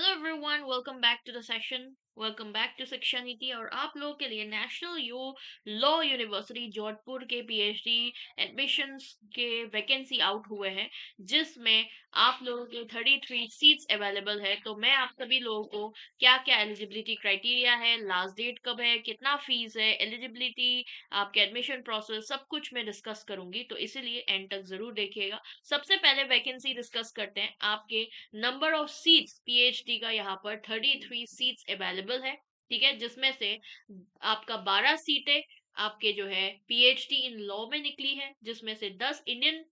Hello everyone, welcome back to the session. Welcome back to Shiksha Niti. और आप लोगों के लिए national U law university Jodhpur के पीएचडी एडमिशन्स के वैकेंसी आउट हुए हैं, जिसमें आप लोगों के 33 सीट्स अवेलेबल है। तो मैं आप सभी लोगों को क्या क्या एलिजिबिलिटी क्राइटेरिया है, लास्ट डेट कब है, कितना फीस है, एलिजिबिलिटी, आपके एडमिशन प्रोसेस, सब कुछ मैं डिस्कस करूंगी। तो इसीलिए एंड तक जरूर देखिएगा। सबसे पहले वैकेंसी डिस्कस करते हैं। आपके नंबर ऑफ सीट्स पीएचडी का यहाँ पर 33 सीट्स अवेलेबल है, ठीक है, जिसमें से आपका 12 सीटें आपके जो है पीएचडी इन लॉ में निकली है, जिसमें से 10 इंडियन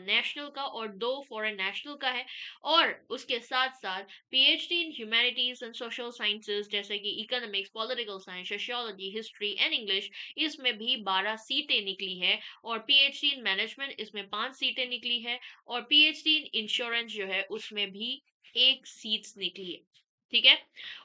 नेशनल का और 2 फॉरेन नेशनल का है। और उसके साथ साथ PhD in humanities and social sciences जैसे कि economics, political science, sociology, history and English, इसमें भी 12 सीटें निकली है। और पीएचडी इन मैनेजमेंट, इसमें 5 सीटें निकली है। और पीएचडी इन इंश्योरेंस जो है उसमें भी 1 सीट्स निकली है, ठीक है।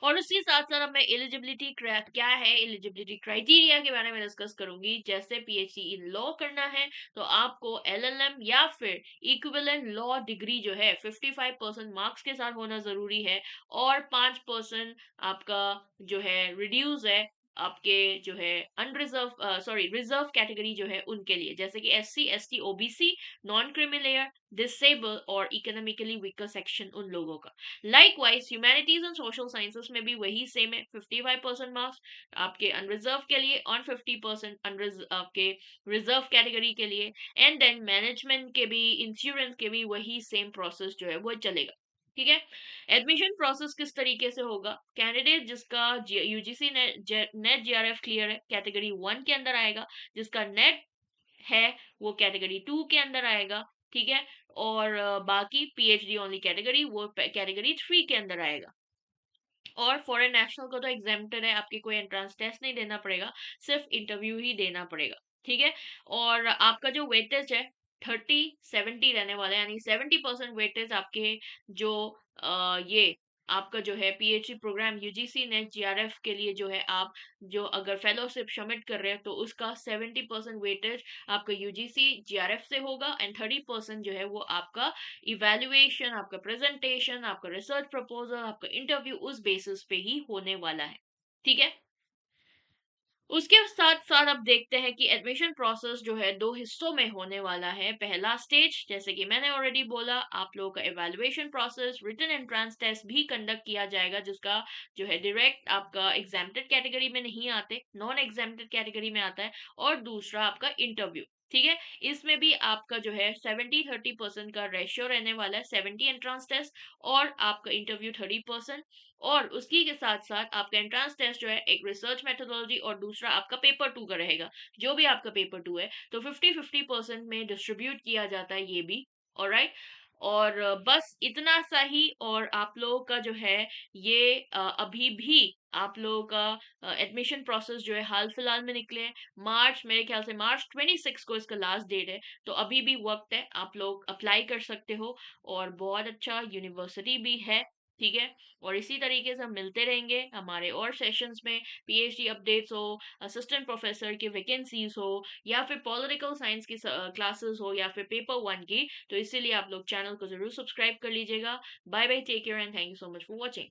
और उसके साथ साथ अब मैं एलिजिबिलिटी क्या है, एलिजिबिलिटी क्राइटेरिया के बारे में डिस्कस करूंगी। जैसे पीएचडी इन लॉ करना है तो आपको एलएलएम या फिर इक्विवेलेंट लॉ डिग्री जो है 55% मार्क्स के साथ होना जरूरी है। और 5% आपका जो है रिड्यूस है आपके जो है अनरिजर्व रिजर्व कैटेगरी जो है उनके लिए, जैसे कि SC, ST, OBC, non creamy layer, disable और इकोनॉमिकली वीकर सेक्शन उन लोगों का। Likewise humanities and social sciences में भी वही सेम है, 55% मार्क्स आपके अनरिजर्व के लिए और 50% आपके रिजर्व कैटेगरी के लिए। एंड देन मैनेजमेंट के भी, इंश्योरेंस के भी वही सेम प्रोसेस जो है वो चलेगा, ठीक है। एडमिशन प्रोसेस किस तरीके से होगा? कैंडिडेट जिसका यूजीसी नेट जीआरएफ क्लियर है कैटेगरी 1 के अंदर आएगा, जिसका नेट है वो कैटेगरी 2 के अंदर आएगा, ठीक है। और बाकी पीएचडी ओनली कैटेगरी वो कैटेगरी 3 के अंदर आएगा। और फॉरेन नेशनल को तो एग्जेम्प्टेड है, आपकी कोई एंट्रेंस टेस्ट नहीं देना पड़ेगा, सिर्फ इंटरव्यू ही देना पड़ेगा, ठीक है। और आपका जो वेटेज है 30-70 रहने वाला है, यानी 70% वेटेज आपके जो ये आपका जो है PhD program UGC NET JRF के लिए जो है, आप जो अगर फेलोशिप सबमिट कर रहे हैं तो उसका 70% वेटेज आपका यूजीसी जीआरएफ से होगा। एंड 30% जो है वो आपका इवैल्यूएशन, आपका प्रेजेंटेशन, आपका रिसर्च प्रपोजल, आपका इंटरव्यू उस बेसिस पे ही होने वाला है, ठीक है। उसके साथ साथ अब देखते हैं कि एडमिशन प्रोसेस जो है 2 हिस्सों में होने वाला है। पहला स्टेज, जैसे कि मैंने ऑलरेडी बोला, आप लोगों का evaluation process, written entrance test भी कंडक्ट किया जाएगा, जिसका जो है डायरेक्ट आपका एग्जेम्प्टेड कैटेगरी में नहीं आते, नॉन एग्जेम्प्टेड कैटेगरी में आता है। और दूसरा आपका इंटरव्यू, ठीक है। इसमें भी आपका जो है 70-30% का रेशियो रहने वाला है, 70 एंट्रेंस टेस्ट और आपका इंटरव्यू 30%। और उसकी के साथ साथ आपका एंट्रेंस टेस्ट जो है एक रिसर्च मेथोडोलॉजी और दूसरा आपका पेपर 2 का रहेगा। जो भी आपका पेपर 2 है तो 50-50% में डिस्ट्रीब्यूट किया जाता है ये भी, ऑलराइट। और बस इतना सा ही। और आप लोगों का जो है ये अभी भी आप लोगों का एडमिशन प्रोसेस जो है हाल फिलहाल में निकले हैं। मार्च, मेरे ख्याल से मार्च 26 को इसका लास्ट डेट है, तो अभी भी वक्त है, आप लोग अप्लाई कर सकते हो। और बहुत अच्छा यूनिवर्सिटी भी है, ठीक है। और इसी तरीके से हम मिलते रहेंगे हमारे और सेशंस में। पीएचडी अपडेट्स हो, असिस्टेंट प्रोफेसर की वैकेंसीज हो, या फिर पॉलिटिकल साइंस की क्लासेस हो, या फिर पेपर 1 की, तो इसीलिए आप लोग चैनल को जरूर सब्सक्राइब कर लीजिएगा। Bye bye, take care and thank you so much for watching.